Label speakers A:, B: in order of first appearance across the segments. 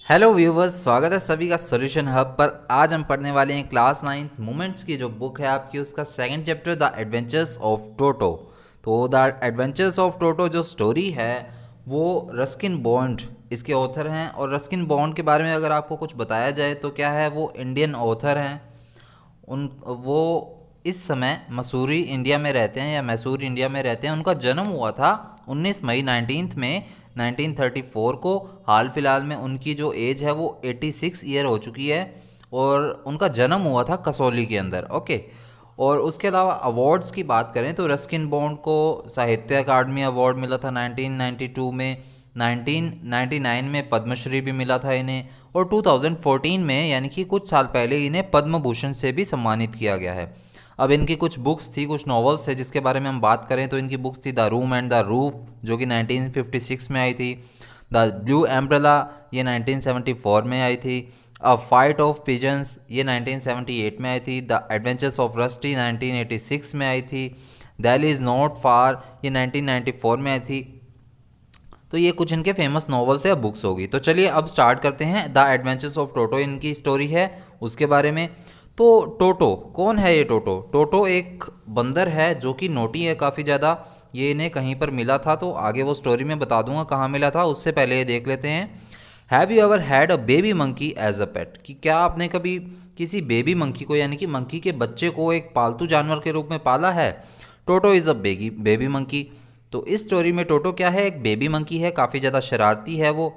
A: Hello viewers, स्वागत है सभी का सॉल्यूशन हब पर। आज हम पढ़ने वाले हैं क्लास 9 मोमेंट्स की जो बुक है आपकी, उसका second chapter the adventures of Toto. तो द एडवेंचर्स ऑफ टोटो जो स्टोरी है वो रस्किन बॉन्ड इसके ऑथर हैं। और रस्किन बॉन्ड के बारे में अगर आपको कुछ बताया जाए तो क्या है, वो इंडियन ऑथर हैं। उन वो इस समय मसूरी इंडिया में रहते हैं या मैसूर इंडिया में रहते हैं। उनका जन्म हुआ था 19 मई 19 में 1934 को। हाल फिलहाल में उनकी जो एज है वो 86 ईयर हो चुकी है। और उनका जन्म हुआ था कसौली के अंदर। ओके। और उसके अलावा अवार्ड्स की बात करें तो रस्किन बॉन्ड को साहित्य अकादमी अवार्ड मिला था 1992 में। 1999 में पद्मश्री भी मिला था इन्हें। और 2014 में यानी कि कुछ साल पहले इन्हें पद्म भूषण से भी सम्मानित किया गया है। अब इनकी कुछ बुक्स थी, कुछ नॉवेल्स थे जिसके बारे में हम बात करें तो इनकी बुक्स थी the room and the roof जो कि 1956 में आई थी। द ब्लू एम्ब्रेला ये 1974 में आई थी। अ फाइट ऑफ पिजन्स ये 1978 में आई थी। द एडवेंचर्स ऑफ रस्टी 1986 में आई थी। दिल्ली इज़ नॉट फार ये 1994 में आई थी। तो ये कुछ इनके फेमस नॉवेल्स या बुक्स होगी। तो चलिए अब स्टार्ट करते हैं। द एडवेंचर्स ऑफ टोटो इनकी स्टोरी है, उसके बारे में। तो टोटो कौन है? ये टोटो टोटो एक बंदर है जो कि नोटी है काफ़ी ज़्यादा। ये इन्हें कहीं पर मिला था, तो आगे वो स्टोरी में बता दूंगा कहाँ मिला था। उससे पहले ये देख लेते हैं। Have you ever had a baby monkey as a pet? कि क्या आपने कभी किसी बेबी मंकी को यानी कि मंकी के बच्चे को एक पालतू जानवर के रूप में पाला है? टोटो इज़ अ बेबी मंकी। तो इस स्टोरी में टोटो क्या है? एक बेबी मंकी है, काफ़ी ज़्यादा शरारती है, वो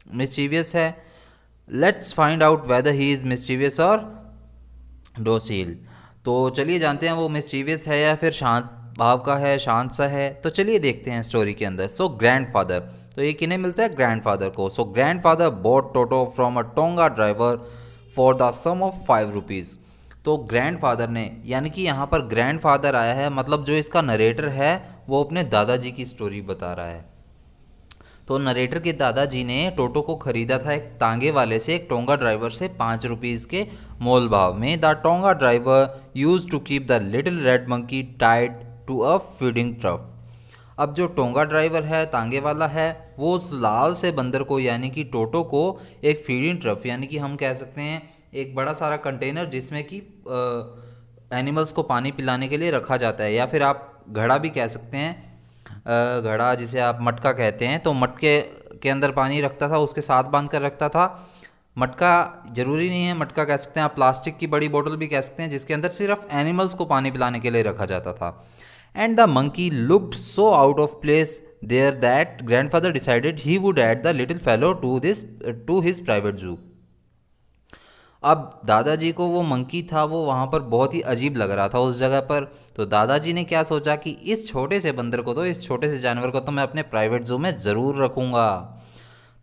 A: मिस्चीवियस है। Let's find out whether he is mischievous और डोसील। तो चलिए जानते हैं वो मिस्चीवियस है या फिर शांत भाव का है, शांत सा है। तो चलिए देखते हैं स्टोरी के अंदर। सो ग्रैंडफादर, तो ये किन्हें मिलता है? ग्रैंडफादर को। So grandfather bought Toto from a tonga driver for the sum of 5 rupees. तो ग्रैंडफादर ने यानी कि यहाँ पर ग्रैंडफादर आया है, मतलब जो इसका नरेटर है वो अपने दादाजी की स्टोरी बता रहा है। तो नरेटर के दादाजी ने टोटो को खरीदा था एक तांगे वाले से, एक टोंगा ड्राइवर से 5 रुपीज़ के मोल भाव में। The tonga driver used to keep the little red monkey tied to a feeding trough. अब जो टोंगा ड्राइवर है, तांगे वाला है, वो उस लाल से बंदर को यानी कि टोटो को एक फीडिंग ट्रफ यानी कि हम कह सकते हैं एक बड़ा सारा कंटेनर जिसमें कि एनिमल्स को पानी पिलाने के लिए रखा जाता है, या फिर आप घड़ा भी कह सकते हैं। घड़ा जिसे आप मटका कहते हैं, तो मटके के अंदर पानी रखता था, उसके साथ बांध कर रखता था। मटका जरूरी नहीं है, मटका कह सकते हैं आप, प्लास्टिक की बड़ी बोतल भी कह सकते हैं, जिसके अंदर सिर्फ एनिमल्स को पानी पिलाने के लिए रखा जाता था। And the monkey looked so out of place there that grandfather decided he would add the little fellow to his private zoo. अब दादाजी को वो मंकी था वो वहाँ पर बहुत ही अजीब लग रहा था उस जगह पर। तो दादाजी ने क्या सोचा कि इस छोटे से बंदर को, तो इस छोटे से जानवर को तो मैं अपने प्राइवेट जू में ज़रूर रखूँगा।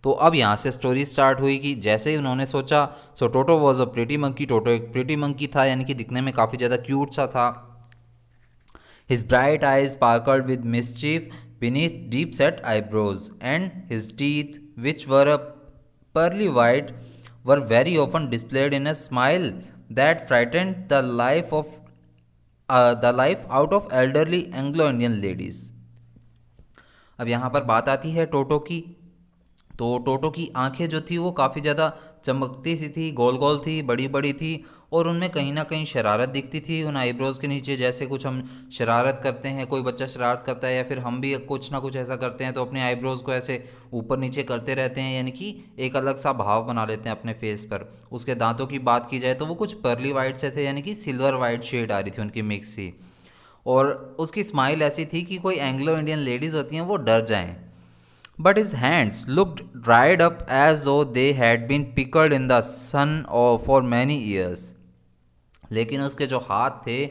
A: तो अब यहाँ से स्टोरी स्टार्ट हुई कि जैसे ही उन्होंने सोचा। So Toto was a pretty monkey, Toto एक प्रिटी मंकी था यानी कि दिखने में काफ़ी ज़्यादा क्यूट सा था। His bright eyes sparkled with mischief beneath deep set eyebrows, and his teeth, which were a pearly white, were very often displayed in a smile that frightened the life out of elderly Anglo-Indian ladies. अब यहाँ पर बात आती है टोटो की। तो टोटो की आंखें जो थी वो काफ़ी ज़्यादा चमकती सी थी, गोल गोल थी, बड़ी बड़ी थी। और उनमें कहीं ना कहीं शरारत दिखती थी उन आईब्रोज के नीचे। जैसे कुछ हम शरारत करते हैं, कोई बच्चा शरारत करता है या फिर हम भी कुछ ना कुछ ऐसा करते हैं, तो अपने आईब्रोज को ऐसे ऊपर नीचे करते रहते हैं, यानी कि एक अलग सा भाव बना लेते हैं अपने फेस पर। उसके दांतों की बात की जाए तो वो कुछ पर्ली वाइट से थे, यानी कि सिल्वर वाइट शेड आ रही थी उनकी मिक्स सी। और उसकी स्माइल ऐसी थी कि कोई एंग्लो इंडियन लेडीज़ होती हैं वो डर जाएं। But his hands looked dried up as though they had been pickled in the sun for many years. लेकिन उसके जो हाथ थे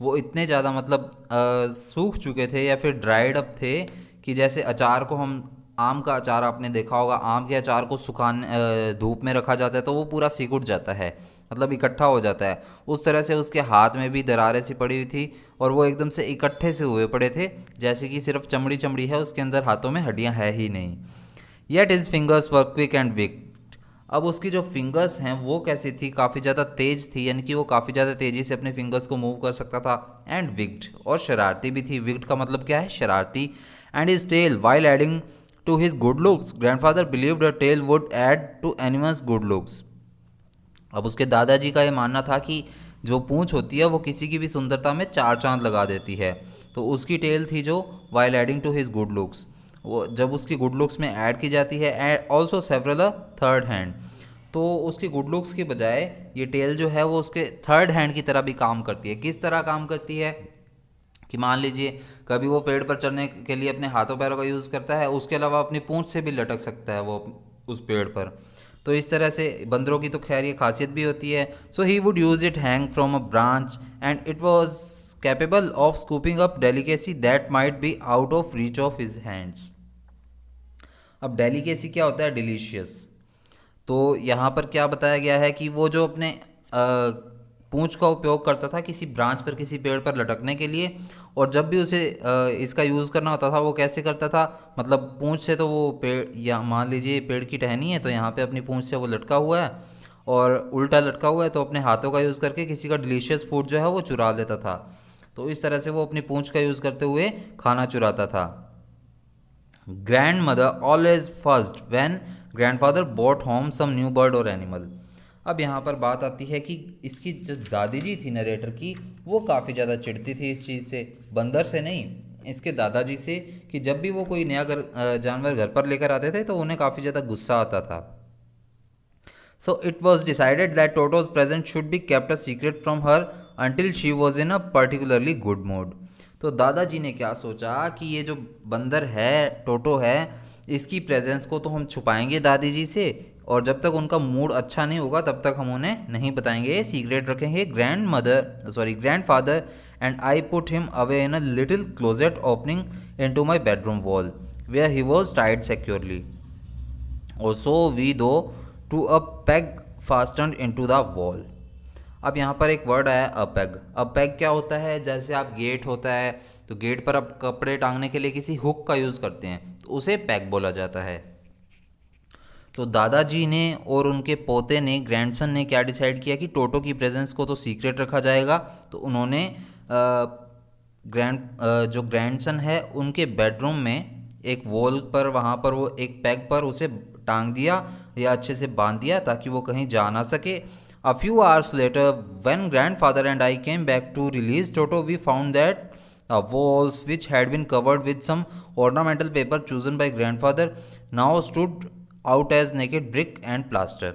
A: वो इतने ज़्यादा मतलब सूख चुके थे या फिर ड्राइड अप थे कि जैसे अचार को हम, आम का अचार आपने देखा होगा, आम के अचार को सुखाने धूप में रखा जाता है तो वो पूरा सिकुड़ जाता है, मतलब इकट्ठा हो जाता है। उस तरह से उसके हाथ में भी दरारें सी पड़ी हुई थी और वो एकदम से इकट्ठे से हुए पड़े थे, जैसे कि सिर्फ चमड़ी चमड़ी है, उसके अंदर हाथों में हड्डियां है ही नहीं। Yet is fingers were quick and wicked. अब उसकी जो फिंगर्स हैं वो कैसी थी? काफ़ी ज़्यादा तेज थी, यानी कि वो काफ़ी ज़्यादा तेज़ी से अपने फिंगर्स को मूव कर सकता था। एंड विक्ड, और शरारती भी थी। विक्ड का मतलब क्या है? शरारती। And his tail while adding to his good looks. Grandfather believed a tail would add to anyone's good looks. अब उसके दादाजी का ये मानना था कि जो पूंछ होती है वो किसी की भी सुंदरता में चार चांद लगा देती है। तो उसकी टेल थी जो while adding to his good looks, वो जब उसकी गुड लुक्स में ऐड की जाती है, and also several a third hand, तो उसकी गुड लुक्स की बजाय ये टेल जो है वो उसके थर्ड हैंड की तरह भी काम करती है। किस तरह काम करती है कि मान लीजिए कभी वो पेड़ पर चढ़ने के लिए अपने हाथों पैरों का यूज़ करता है, उसके अलावा अपनी पूंछ से भी लटक सकता है वो उस पेड़ पर। तो इस तरह से बंदरों की तो खैर ये खासियत भी होती है। So he would use it hang from a branch and it was capable of scooping up delicacy that might be out of reach of his hands. अब डेलिकेसी क्या होता है? डिलीशियस। तो यहाँ पर क्या बताया गया है कि वो जो अपने पूंछ का उपयोग करता था किसी ब्रांच पर, किसी पेड़ पर लटकने के लिए, और जब भी उसे इसका यूज़ करना होता था वो कैसे करता था, मतलब पूंछ से तो वो पेड़, या मान लीजिए पेड़ की टहनी है तो यहाँ पे अपनी पूंछ से वो लटका हुआ है और उल्टा लटका हुआ है, तो अपने हाथों का यूज़ करके किसी का डिलीशियस फूड जो है वो चुरा लेता था। तो इस तरह से वो अपनी पूंछ का यूज़ करते हुए खाना चुराता था। Grandmother always first when grandfather bought home some new bird और एनिमल। अब यहाँ पर बात आती है कि इसकी जो दादी जी थी नरेटर की, वो काफ़ी ज़्यादा चिढ़ती थी इस चीज़ से, बंदर से नहीं, इसके दादाजी से, कि जब भी वो कोई नया जानवर घर पर लेकर आते थे तो उन्हें काफ़ी ज़्यादा गुस्सा आता था। So it was decided that टोटोज present should be kept a secret from her until she was in a particularly good mood. तो दादाजी ने क्या सोचा कि ये जो बंदर है, टोटो है, इसकी प्रेजेंस को तो हम छुपाएंगे दादी जी से, और जब तक उनका मूड अच्छा नहीं होगा तब तक हम उन्हें नहीं बताएंगे, सीक्रेट रखेंगे। Grandfather and I put him away in a little closet opening into my bedroom wall where he was tied securely, और so we thought to a peg fastened into the wall. अब यहाँ पर एक word आया अपेग। अपेग क्या होता है? जैसे आप गेट होता है तो गेट पर आप कपड़े टांगने के लिए किसी हुक का यूज़ करते हैं, तो उसे पैग बोला जाता है। तो दादाजी ने और उनके पोते ने, ग्रैंडसन ने क्या डिसाइड किया कि टोटो की प्रेजेंस को तो सीक्रेट रखा जाएगा। तो उन्होंने जो ग्रैंडसन है उनके बेडरूम में एक वॉल पर, वहाँ पर वो एक पैग पर उसे टांग दिया या अच्छे से बांध दिया ताकि वो कहीं जा ना सके। A few hours later, when grandfather and I came back to release Toto, we found that the walls, which had been covered with some ornamental paper chosen by grandfather, now stood out as naked brick and plaster.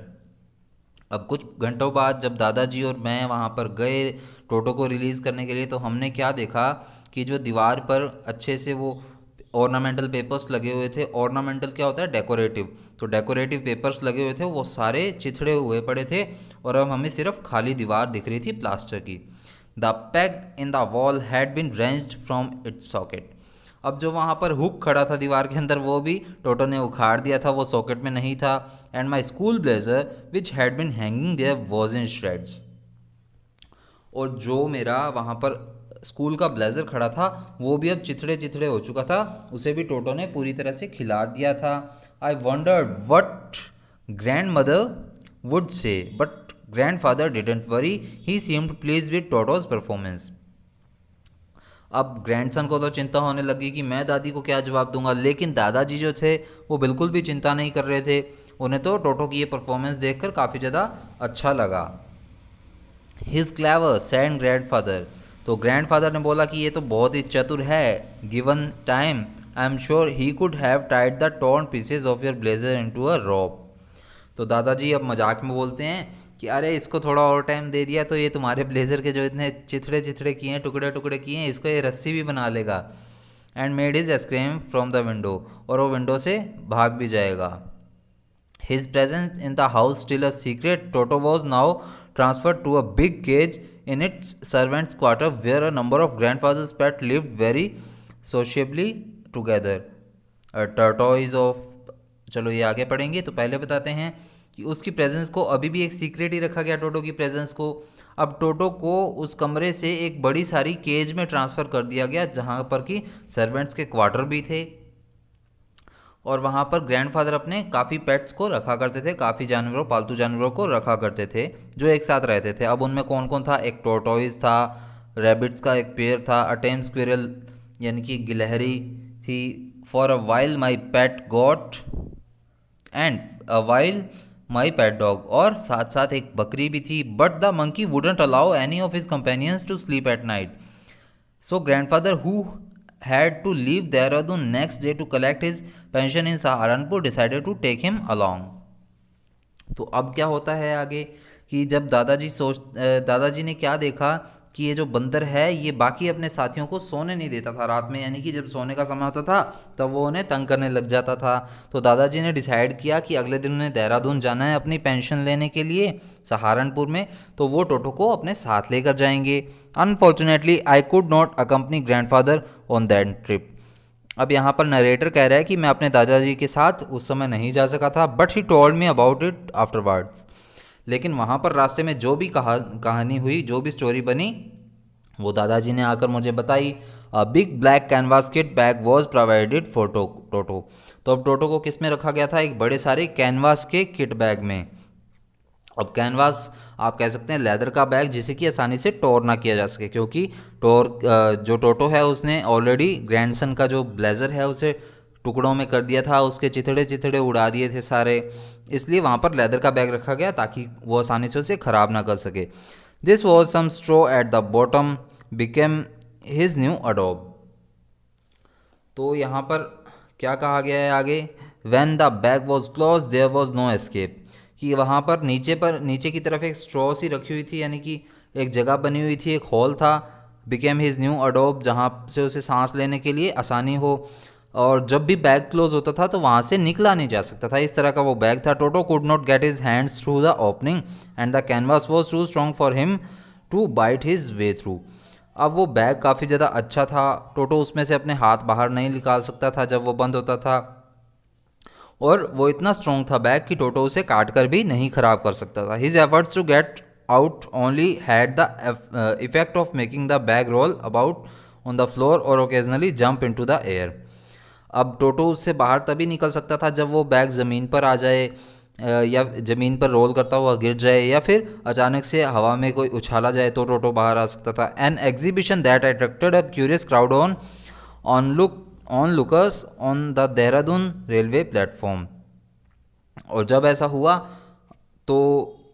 A: अब कुछ घंटों बाद जब दादाजी और मैं वहाँ पर गए टोटो को रिलीज़ करने के लिए, तो हमने क्या देखा कि जो दीवार पर अच्छे से वो ऑर्नामेंटल पेपर्स लगे हुए थे। ऑर्नामेंटल क्या होता है? डेकोरेटिव। तो डेकोरेटिव पेपर्स लगे हुए थे, वो सारे चिथड़े हुए पड़े थे और अब हमें सिर्फ खाली दीवार दिख रही थी प्लास्टर की। The peg in the wall had been wrenched from its socket. अब जो वहाँ पर हुक खड़ा था दीवार के अंदर वो भी टोटो ने उखाड़ दिया था, वो सॉकेट में नहीं था। And my school blazer which had been hanging there was in shreds. और जो मेरा वहाँ पर स्कूल का ब्लेजर खड़ा था वो भी अब चिथड़े चिथड़े हो चुका था, उसे भी टोटो ने पूरी तरह से खिलार दिया था। आई wandered what grand mother would say but grand father didn't worry, he seemed please with टोटोज performance. अब ग्रैंडसन को तो चिंता होने लगी कि मैं दादी को क्या जवाब दूंगा, लेकिन दादाजी जो थे वो बिल्कुल भी चिंता नहीं कर रहे थे। उन्हें तो टोटो की ये परफॉर्मेंस देखकर काफ़ी ज़्यादा अच्छा लगा। His clever said grandfather. तो ग्रैंडफादर ने बोला कि ये तो बहुत ही चतुर है, given time I am sure he could have tied the torn pieces of your blazer into a rope. तो दादाजी अब मजाक में बोलते हैं कि अरे इसको थोड़ा और टाइम दे दिया तो ये तुम्हारे ब्लेजर के जो इतने चिथड़े चिथड़े किए हैं, टुकड़े टुकड़े किए हैं, इसको ये रस्सी भी बना लेगा। And made his escape from the window, और वो विंडो से भाग भी जाएगा। His presence in the house still a secret, Toto was now transferred to a big cage in its servants' quarter where a number of grandfather's pets lived very sociably together. Tortoise of, चलो ये आगे पढ़ेंगे, तो पहले बताते हैं कि उसकी प्रेजेंस को अभी भी एक सीक्रेट ही रखा गया टोटो की प्रेजेंस को। अब टोटो को उस कमरे से एक बड़ी सारी केज में ट्रांसफ़र कर दिया गया जहाँ पर कि सर्वेंट्स के क्वार्टर भी थे, और वहाँ पर ग्रैंडफादर अपने काफ़ी पेट्स को रखा करते थे, काफ़ी जानवरों, पालतू जानवरों को रखा करते थे जो एक साथ रहते थे। अब उनमें कौन कौन था? एक टोर्टोइज था, रैबिट्स का एक पेयर था, अटेम स्क्विरल यानी कि गिलहरी थी, for a while my pet goat and a while my pet dog, और साथ साथ एक बकरी भी थी, but the monkey wouldn't allow any of his companions to sleep at night. So grandfather, who had to leave Dehradun next day to collect his pension in Saharanpur, decided to take him along. तो अब क्या होता है आगे कि जब दादाजी ने क्या देखा कि ये जो बंदर है ये बाकी अपने साथियों को सोने नहीं देता था रात में, यानी कि जब सोने का समय होता था तब वो उन्हें तंग करने लग जाता था. तो दादाजी ने डिसाइड किया कि अगले दिन उन्हें देहरादून जाना है अपनी पेंशन लेने के लिए सहारनपुर में, तो वो टोटो को अपने साथ लेकर जाएंगे. Unfortunately I could not accompany grandfather on that trip. अब यहाँ पर नरेटर कह रहा है कि मैं अपने दादाजी के साथ उस समय नहीं जा सका था, but he told me about it afterwards. लेकिन वहाँ पर रास्ते में जो भी कहानी हुई, जो भी स्टोरी बनी, वो दादाजी ने आकर मुझे बताई. A big black canvas kit bag was provided for Toto. तो अब टोटो को किस में रखा गया था? एक बड़े सारे कैनवास के किट बैग में. अब कैनवास आप कह सकते हैं लेदर का बैग, जिसे कि आसानी से टोर ना किया जा सके, क्योंकि जो टोटो है उसने ऑलरेडी ग्रैंडसन का जो ब्लेजर है उसे टुकड़ों में कर दिया था, उसके चिथड़े चिथड़े उड़ा दिए थे सारे, इसलिए वहाँ पर लेदर का बैग रखा गया ताकि वो आसानी से उसे ख़राब ना कर सके. This was some straw at the bottom became his new अडोब. तो यहाँ पर क्या कहा गया है आगे? When the bag was close there was no escape. कि वहाँ पर नीचे की तरफ एक स्ट्रॉ सी रखी हुई थी, यानी कि एक जगह बनी हुई थी, एक हॉल था. बिकेम हिज न्यू अडोब, जहाँ से उसे सांस लेने के लिए आसानी हो, और जब भी बैग क्लोज होता था तो वहाँ से निकला नहीं जा सकता था. इस तरह का वो बैग था. Toto could not get his hands through the opening and the canvas was too strong for him to bite his way through. अब वो बैग काफ़ी ज़्यादा अच्छा था, टोटो उसमें से अपने हाथ बाहर नहीं निकाल सकता था जब वो बंद होता था, और वो इतना स्ट्रॉन्ग था बैग कि टोटो उसे काट कर भी नहीं खराब कर सकता था. His efforts to get out only had the effect of making the bag roll about on the floor और occasionally jump into the air. अब टोटो उससे बाहर तभी निकल सकता था जब वो बैग ज़मीन पर आ जाए, या ज़मीन पर रोल करता हुआ गिर जाए, या फिर अचानक से हवा में कोई उछाला जाए तो टोटो बाहर आ सकता था. An exhibition that attracted a curious crowd on lookers on the Dehradun railway platform. और जब ऐसा हुआ तो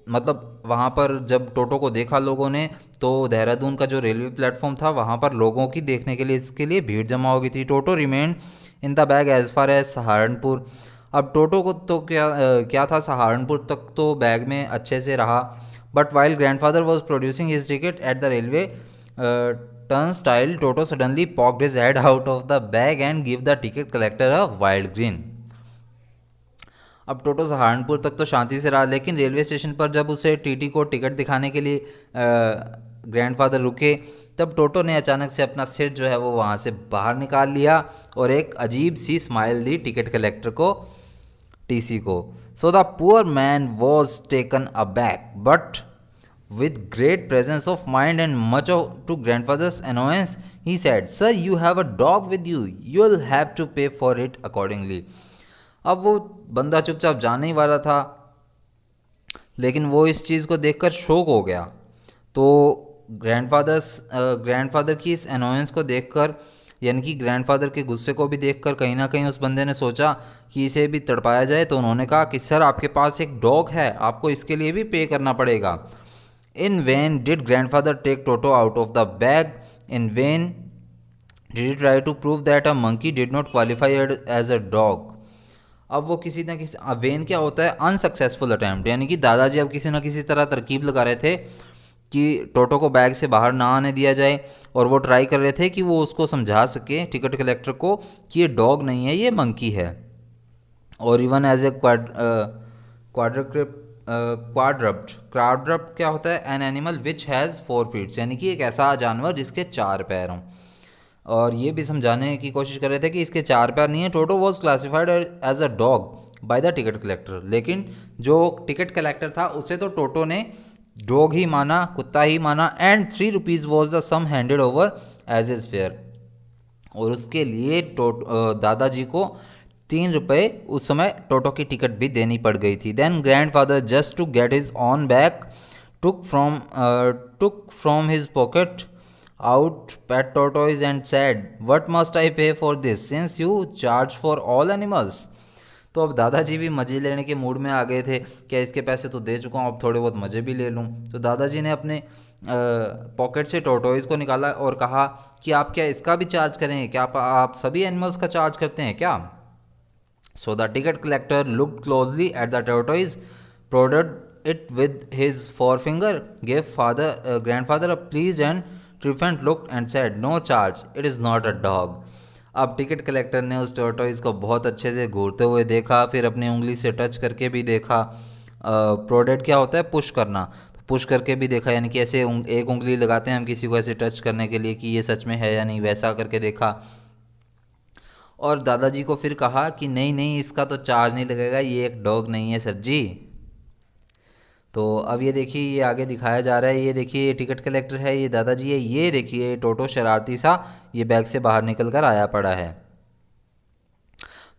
A: मतलब वहाँ पर जब टोटो को देखा लोगों ने, तो देहरादून का जो रेलवे प्लेटफॉर्म था वहाँ पर लोगों की देखने के लिए इसके लिए भीड़ जमा हो गई थी. Toto remained in the bag as far as Saharanpur. अब टोटो को तो क्या था, सहारनपुर तक तो बैग में अच्छे से रहा, but while grandfather was producing his ticket at the railway turnstile, Toto suddenly poked his head out of the bag and gave the ticket collector a wild grin. अब टोटो सहारनपुर तक तो शांति से रहा, लेकिन रेलवे स्टेशन पर जब उसे टीटी को टिकट दिखाने के लिए ग्रैंडफादर रुके, तब टोटो ने अचानक से अपना सिर जो है वो वहाँ से बाहर निकाल लिया और एक अजीब सी स्माइल दी टिकट कलेक्टर को, टीसी को. So the poor man was taken aback, but with great presence of mind and much to grandfather's annoyance, he said, sir, you have a dog with you, you'll have to pay for it accordingly. अब वो बंदा चुपचाप जाने ही वाला था, लेकिन वो इस चीज़ को देखकर शॉक हो गया. तो ग्रैंडफादर की इस अनोयंस को देखकर, यानी कि ग्रैंडफादर के गुस्से को भी देखकर कहीं ना कहीं उस बंदे ने सोचा कि इसे भी तड़पाया जाए. तो उन्होंने कहा कि सर, आपके पास एक डॉग है, आपको इसके लिए भी पे करना पड़ेगा. In vain did grandfather take Toto out of the bag. In vain did he try to prove that a monkey did not qualify as a dog. अब वो किसी ना किसी, वेन क्या होता है? Unsuccessful attempt. यानी कि दादाजी अब किसी न किसी तरह तरकीब लगा रहे थे कि टोटो को बैग से बाहर ना आने दिया जाए, और वो ट्राई कर रहे थे कि वो उसको समझा सके टिकट कलेक्टर को कि ये डॉग नहीं है, ये मंकी है. और इवन एज ए क्वाड्रप्ट क्या होता है? An animal which has 4 feets, यानी कि एक ऐसा जानवर जिसके 4 पैर हों. और ये भी समझाने की कोशिश कर रहे थे कि इसके 4 पैर नहीं है. Toto was classified as a dog by the ticket collector, लेकिन जो टिकट कलेक्टर था उसे तो टोटो ने डॉग ही माना, कुत्ता ही माना. And 3 rupees was the sum handed over as his fare. और उसके लिए दादाजी को 3 रुपये उस समय टोटो की टिकट भी देनी पड़ गई थी. Then grandfather just to get his own back took from his pocket out pet tortoise and said, "What must I pay for this, since you charge for all animals?" तो अब दादाजी भी मज़े लेने के मूड में आ गए थे, क्या इसके पैसे तो दे चुका हूँ, अब थोड़े बहुत मज़े भी ले लूँ। तो दादाजी ने अपने पॉकेट से टोटोइस को निकाला और कहा कि आप क्या इसका भी चार्ज करेंगे, क्या आप सभी एनिमल्स का चार्ज करते हैं क्या? So the ticket collector looked closely at the tortoise, prodded it with his forefinger, gave grandfather a pleased and triumphant look and said, "No charge, it is not a dog." अब ticket collector ने उस tortoise को बहुत अच्छे से घूरते हुए देखा, फिर अपनी उंगली से टच करके भी देखा। प्रोडेड क्या होता है? पुश करना। तो पुश करके भी देखा, यानी कि ऐसे एक उंगली लगाते हैं हम किसी को ऐसे टच करने के लिए कि ये सच में है या नहीं, वैसा करके देखा। और दादाजी को फिर कहा कि नहीं नहीं, इसका तो चार्ज नहीं लगेगा, ये एक डॉग नहीं है सर जी। तो अब ये देखिए, ये आगे दिखाया जा रहा है, ये देखिए ये टिकट कलेक्टर है, ये दादाजी है, ये देखिए टोटो शरारती सा ये बैग से बाहर निकल कर आया पड़ा है।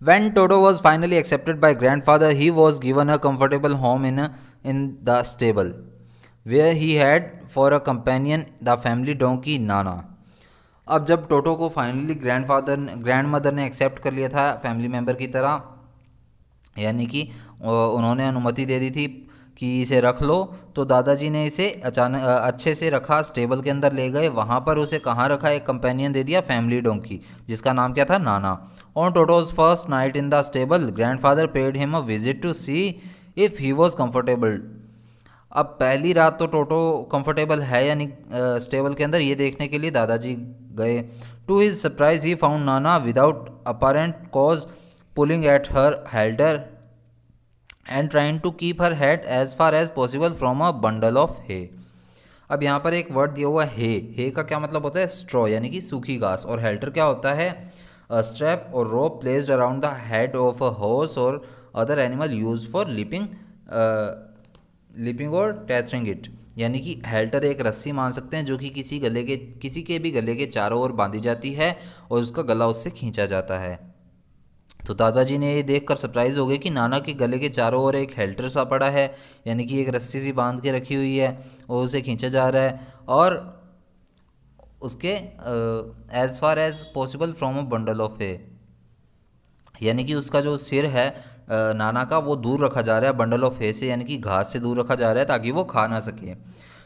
A: When Toto was finally accepted by grandfather, he was given a comfortable home in the stable, where he had for a companion the family donkey Nana. अब जब टोटो को फाइनली ग्रैंडमदर ने एक्सेप्ट कर लिया था फैमिली मेम्बर की तरह, यानी कि उन्होंने अनुमति दे दी थी कि इसे रख लो, तो दादाजी ने इसे अचानक अच्छे से रखा, स्टेबल के अंदर ले गए। वहाँ पर उसे कहाँ रखा? एक कंपेनियन दे दिया, फैमिली डोंकी, जिसका नाम क्या था? नाना। On Toto's first night in the stable, grandfather paid him a visit to see if he was comfortable. अब पहली रात तो टोटो कंफर्टेबल है या नहीं स्टेबल के अंदर, ये देखने के लिए दादाजी गए। To his surprise he found Nana without apparent cause pulling at her halter and trying to keep her head as far as possible from a bundle of hay. अब यहाँ पर एक वर्ड दिया हुआ है हे का क्या मतलब होता है? स्ट्रॉ, यानी कि सूखी घास। और हेल्टर क्या होता है? स्ट्रैप और rope placed around the head of a horse और other animal use for leading और टेथरिंग इट। यानी कि हेल्टर एक रस्सी मान सकते हैं जो कि किसी के भी गले के चारों ओर बांधी जाती है और उसका गला उससे खींचा जाता है। तो दादाजी ने ये देखकर सरप्राइज हो गए कि नाना के गले के चारों ओर एक हेल्टर सा पड़ा है, यानी कि एक रस्सी सी बांध के रखी हुई है और उसे खींचा जा रहा है, और उसके as far as possible from a bundle of hay, यानी कि उसका जो सिर है नाना का, वो दूर रखा जा रहा है बंडल ऑफ हे से, यानी कि घास से दूर रखा जा रहा है ताकि वो खा ना सके।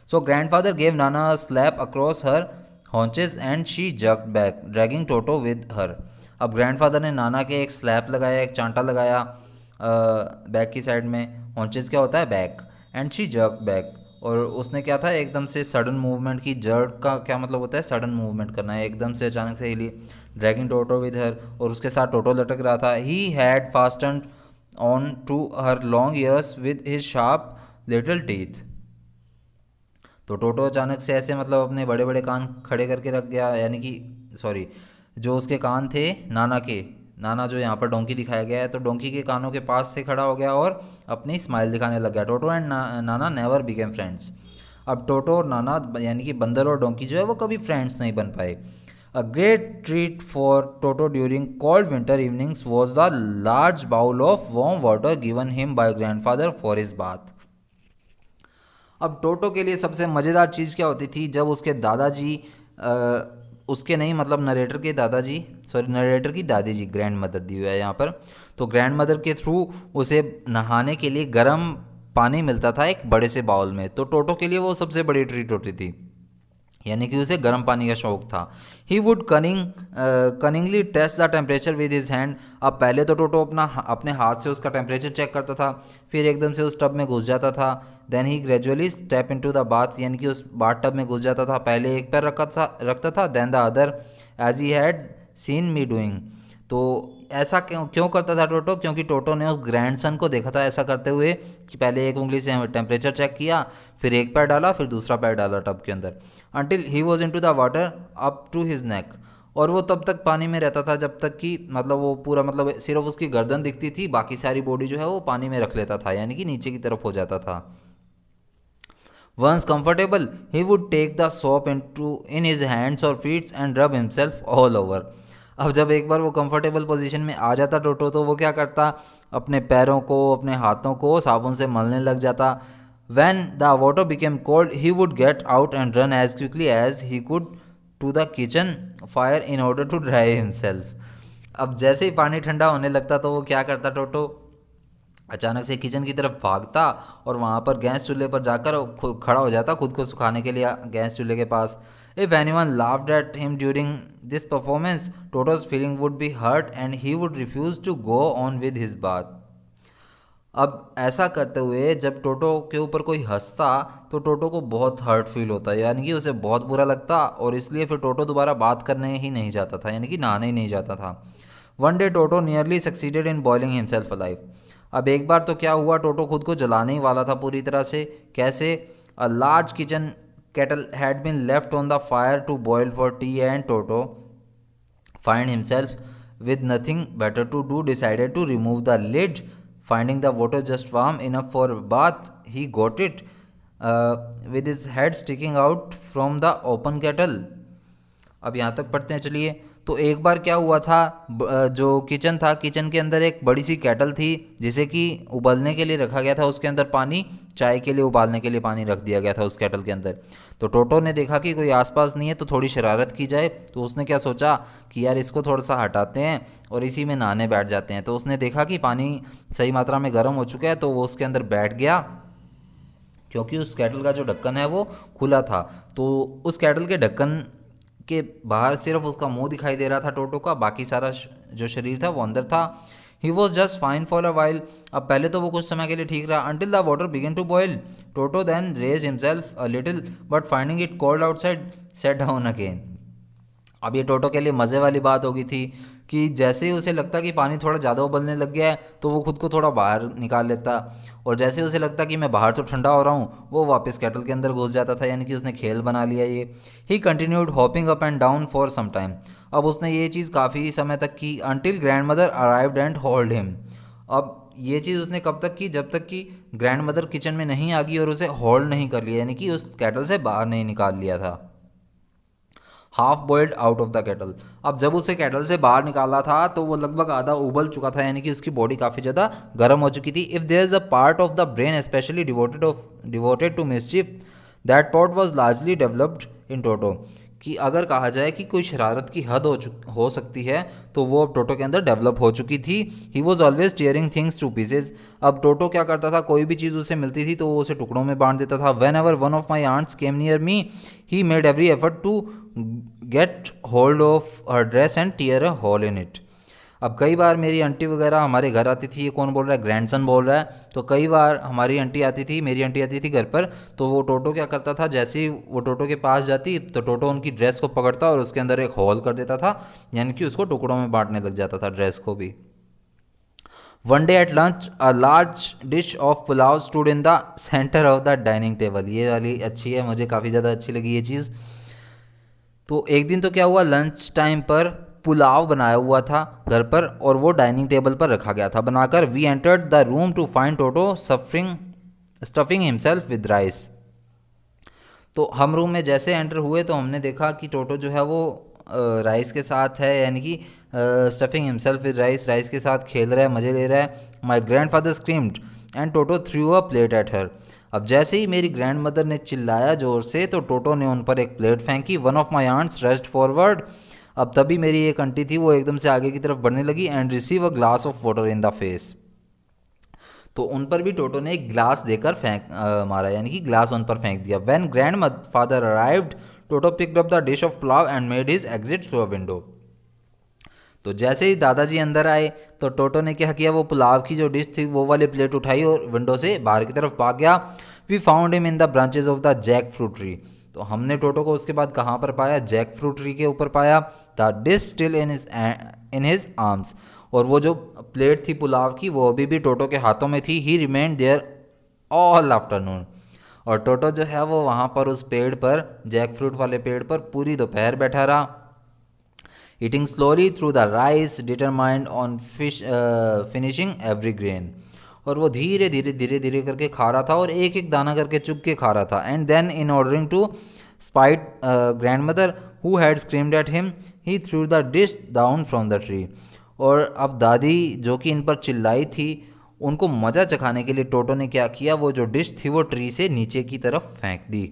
A: सो grandfather gave Nana a slap across her haunches and she jogged back dragging Toto with her. अब ग्रैंडफादर ने नाना के एक स्लैप लगाया, एक चांटा लगाया बैक की साइड में। हॉन्चेस क्या होता है? Back. And she jogged back, और उसने क्या था? एकदम से सडन मूवमेंट की। जर्ड का क्या मतलब होता है? सडन मूवमेंट करना है, एकदम से अचानक से हिली। ड्रैगिंग टोटो विद हर, और उसके साथ टोटो लटक रहा था। He had fastened on to her long ears with his sharp little teeth. तो टोटो अचानक से ऐसे मतलब अपने बड़े बड़े कान खड़े करके रख गया, यानी कि सॉरी, जो उसके कान थे नाना जो यहाँ पर डोंकी दिखाया गया है, तो डोंकी के कानों के पास से खड़ा हो गया और अपनी स्माइल दिखाने लग गया। टोटो and Nana never became friends. अब टोटो और नाना यानी कि बंदर और डोंकी जो है वो कभी फ्रेंड्स नहीं बन पाए। A great treat for Toto during cold winter evenings was the large bowl of warm water given him by grandfather for his bath. अब टोटो के लिए सबसे मज़ेदार चीज़ क्या होती थी? जब उसके दादाजी उसके नहीं मतलब नरेटर के दादाजी, सॉरी नरेटर की दादी जी, ग्रैंड मदर दी हुई है यहाँ पर, तो ग्रैंड मदर के थ्रू उसे नहाने के लिए गर्म पानी मिलता था एक बड़े से बाउल में। तो टोटो के लिए वो सबसे बड़ी ट्रीट होती थी, यानी कि उसे गर्म पानी का शौक था। He would cunningly test the temperature with his hand. अब पहले तो टोटो अपने हाथ से उसका टेम्परेचर चेक करता था, फिर एकदम से उस टब में घुस जाता था। Then he gradually step into the bath, यानी कि उस बाथ टब में घुस जाता था। पहले एक पैर रखता था then the other, as he had seen me doing. तो ऐसा क्यों करता था टोटो? क्योंकि टोटो ने उस ग्रैंडसन को देखा था ऐसा करते हुए कि पहले एक उंगली से टेम्परेचर चेक किया, फिर एक पैर डाला, फिर दूसरा पैर डाला टब के अंदर, until he was into the water up to his neck। और वो तब तक पानी में रहता था जब तक कि मतलब वो पूरा मतलब सिर्फ उसकी गर्दन दिखती थी, बाकी सारी बॉडी जो है वो पानी में रख लेता था, यानी कि नीचे की तरफ हो जाता था। Once comfortable, he would take the soap in his hands or feet and rub himself all over। अब जब एक बार वो कंफर्टेबल पोजीशन में आ जाता टोटो, तो वो क्या करता? अपने पैरों को, अपने हाथों को साबुन से मलने लग जाता। When the water became cold, he would get out and run as quickly as he could to the kitchen fire in order to dry himself. अब जैसे ही पानी ठंडा होने लगता तो वो क्या करता टोटो, अचानक से किचन की तरफ भागता और वहाँ पर गैस चूल्हे पर जाकर खड़ा हो जाता खुद को सुखाने के लिए गैस चूल्हे के पास। If anyone laughed at him during this performance, Toto's feeling would be hurt and he would refuse to go on with his bath. अब ऐसा करते हुए जब टोटो के ऊपर कोई हंसता तो टोटो को बहुत हर्ट फील होता, यानी कि उसे बहुत बुरा लगता, और इसलिए फिर टोटो दोबारा बात करने ही नहीं जाता था, यानी कि नहाने ही नहीं जाता था। One day toto nearly succeeded in boiling himself alive. अब एक बार तो क्या हुआ, टोटो खुद को जलाने ही वाला था पूरी तरह से। कैसे? A large kitchen kettle had been left on the fire to boil for tea and Toto find himself with nothing better to do decided to remove the lid. Finding the water just warm enough for a bath, he got it with his head sticking out from the open kettle. अब यहाँ तक पढ़ते हैं चलिए। तो एक बार क्या हुआ था, जो किचन था, किचन के अंदर एक बड़ी सी केटल थी जिसे कि उबलने के लिए रखा गया था, उसके अंदर पानी, चाय के लिए उबालने के लिए पानी रख दिया गया था उस केटल के अंदर। तो टोटो ने देखा कि कोई आसपास नहीं है तो थोड़ी शरारत की जाए, तो उसने क्या सोचा कि यार इसको थोड़ा सा हटाते हैं और इसी में नहाने बैठ जाते हैं। तो उसने देखा कि पानी सही मात्रा में गर्म हो चुका है, तो वो उसके अंदर बैठ गया क्योंकि उस केटल का जो ढक्कन है वो खुला था। तो उस केटल के ढक्कन के बाहर सिर्फ उसका मुंह दिखाई दे रहा था टोटो का, बाकी सारा जो शरीर था वो अंदर था। He was just fine for a while. अब पहले तो वो कुछ समय के लिए ठीक रहा, until the water began to boil. Toto then raise himself a little but finding it cold outside sat down again. अब ये टोटो के लिए मज़े वाली बात हो गई थी कि जैसे ही उसे लगता कि पानी थोड़ा ज़्यादा उबलने लग गया है तो वो खुद को थोड़ा बाहर निकाल लेता, और जैसे ही उसे लगता कि मैं बाहर तो ठंडा हो रहा हूँ वो वापस केटल के अंदर घुस जाता था, यानी कि उसने खेल बना लिया ये। He continued hopping up and down for some time. अब उसने ये चीज़ काफ़ी समय तक की, until grandmother arrived and hauled him. अब ये चीज़ उसने कब तक की, जब तक कि ग्रैंड मदर किचन में नहीं आ गई और उसे होल्ड नहीं कर लिया, यानी कि उस केटल से बाहर नहीं निकाल लिया था। Half boiled out of the kettle. अब जब उसे केटल से बाहर निकाला था तो वो लगभग आधा उबल चुका था, यानी कि उसकी बॉडी काफ़ी ज़्यादा गर्म हो चुकी थी। If there is a part of the brain specially devoted to mischief, that part was largely developed in Toto. कि अगर कहा जाए कि कोई शरारत की हद हो सकती है तो वो अब टोटो के अंदर डेवलप हो चुकी थी। He was always tearing things to pieces. अब टोटो क्या करता था, कोई भी चीज़ उसे मिलती थी तो वो उसे टुकड़ों में बांट देता था। Whenever one of my aunts came near me, he made every effort to get hold of her dress and tear a hole in it. अब कई बार मेरी आंटी वगैरह हमारे घर आती थी, ये कौन बोल रहा है, ग्रैंडसन बोल रहा है। तो कई बार हमारी आंटी आती थी, मेरी आंटी आती थी घर पर, तो वो टोटो क्या करता था, जैसे ही वो टोटो के पास जाती तो टोटो उनकी ड्रेस को पकड़ता और उसके अंदर एक होल कर देता था, यानी कि उसको टुकड़ों में बांटने लग जाता था ड्रेस को भी। One day at lunch a large dish of pulao stood in the centre of the dining table. ये वाली अच्छी है, मुझे काफ़ी ज़्यादा अच्छी लगी ये चीज़। तो एक दिन तो क्या हुआ, लंच टाइम पर पुलाव बनाया हुआ था घर पर और वो डाइनिंग टेबल पर रखा गया था बनाकर। We entered the room to find Toto stuffing himself with rice. तो हम रूम में जैसे एंटर हुए तो हमने देखा कि टोटो जो है वो राइस के साथ है, यानी कि stuffing himself with rice, rice के साथ खेल रहा है, मज़े ले रहा है। My grand father screamed and Toto through a plate at her. अब जैसे ही मेरी ग्रैंड मदर ने चिल्लाया जोर से तो टोटो ने उन पर एक प्लेट फेंकी। One of my aunts rushed forward. अब तभी मेरी एक आंटी थी वो एकदम से आगे की तरफ बढ़ने लगी and receive a glass of water in the face. तो उन पर भी टोटो ने एक ग्लास देकर मारा, यानी कि ग्लास उन पर फेंक दिया। When grand father arrived, toto picked up the dish of pulao and made his exit through a window. तो जैसे ही दादाजी अंदर आए तो टोटो ने क्या किया, वो पुलाव की जो डिश थी वो वाली प्लेट उठाई और विंडो से बाहर की तरफ भाग गया। We found him in the branches of the jackfruit tree. तो हमने टोटो को उसके बाद कहाँ पर पाया, जैक फ्रूट ट्री के ऊपर पाया। The dish still in his arms. और वो जो प्लेट थी पुलाव की वो अभी भी टोटो के हाथों में थी। He remained there all afternoon. और टोटो जो है वो वहाँ पर उस पेड़ पर, जैक फ्रूट वाले पेड़ पर पूरी दोपहर बैठा रहा। Eating slowly through the rice determined on finishing every grain. और वो धीरे धीरे धीरे धीरे करके खा रहा था और एक एक दाना करके चुग के खा रहा था। And then in ordering to spite grandmother who had screamed at him, he threw the dish down from the tree. और अब दादी जो कि इन पर चिल्लाई थी, उनको मज़ा चखाने के लिए टोटो ने क्या किया, वो जो डिश थी वो ट्री से नीचे की तरफ फेंक दी।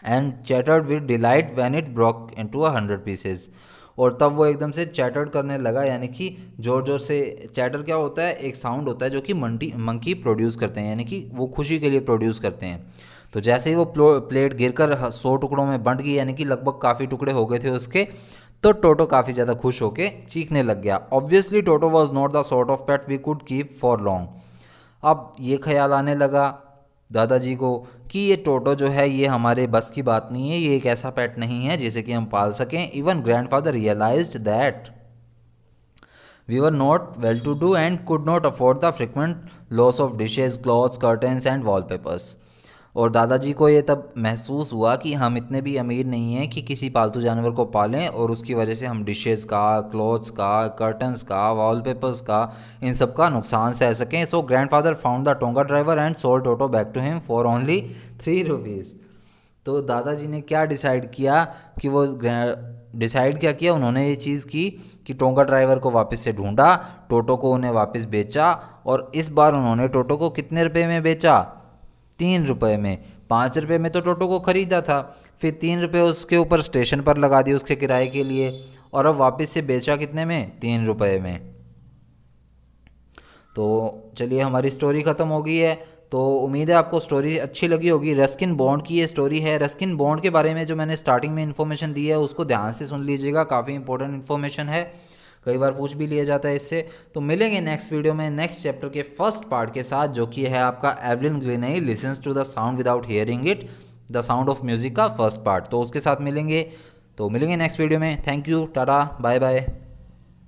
A: And chattered with delight when it broke into 100 pieces. और तब वो एकदम से चैटर्ड करने लगा, यानी कि जोर जोर से। चैटर क्या होता है? एक साउंड होता है जो कि मंकी प्रोड्यूस करते हैं, यानी कि वो खुशी के लिए प्रोड्यूस करते हैं। तो जैसे ही वो प्लेट गिरकर 100 टुकड़ों में बंट गई, यानी कि लगभग काफ़ी टुकड़े हो गए थे उसके, तो टोटो काफ़ी ज़्यादा खुश होकर चीखने लग गया। Obviously Toto was not the sort of pet we could keep for long. अब ये ख्याल आने लगा दादाजी को कि ये टोटो जो है ये हमारे बस की बात नहीं है, ये एक ऐसा पेट नहीं है जिसे कि हम पाल सकें। Even grandfather realised that we were not well to do and could not afford the frequent loss of dishes, clothes, curtains and wallpapers. और दादाजी को ये तब महसूस हुआ कि हम इतने भी अमीर नहीं हैं कि किसी पालतू जानवर को पालें और उसकी वजह से हम डिशेज़ का, क्लॉथ्स का, कर्टन्स का, वॉलपेपर्स का, इन सब का नुकसान सह सकें। So grandfather found the tonga driver and sold Toto back to him for only 3 rupees. तो दादाजी ने क्या डिसाइड किया कि वो डिसाइड क्या किया उन्होंने, ये चीज़ की कि टोंगा ड्राइवर को वापस से ढूंढा, टोटो को उन्हें वापस बेचा। और इस बार उन्होंने टोटो को कितने रुपए में बेचा? 3 रुपये में। 5 रुपये में तो टोटो को ख़रीदा था, फिर 3 रुपये उसके ऊपर स्टेशन पर लगा दिए उसके किराए के लिए, और अब वापस से बेचा कितने में? 3 रुपये में। तो चलिए हमारी स्टोरी ख़त्म हो गई है। तो उम्मीद है आपको स्टोरी अच्छी लगी होगी। रस्किन बॉन्ड की ये स्टोरी है। रस्किन बॉन्ड के बारे में जो मैंने स्टार्टिंग में इन्फॉर्मेशन दी है उसको ध्यान से सुन लीजिएगा, काफ़ी इंपॉर्टेंट इन्फॉर्मेशन है, कई बार पूछ भी लिया जाता है इससे। तो मिलेंगे नेक्स्ट वीडियो में नेक्स्ट चैप्टर के फर्स्ट पार्ट के साथ, जो कि है आपका Evelyn Glennie listens to the sound without hearing it, the sound of music का फर्स्ट पार्ट। तो उसके साथ मिलेंगे। तो मिलेंगे नेक्स्ट वीडियो में। Thank you, tata, bye bye.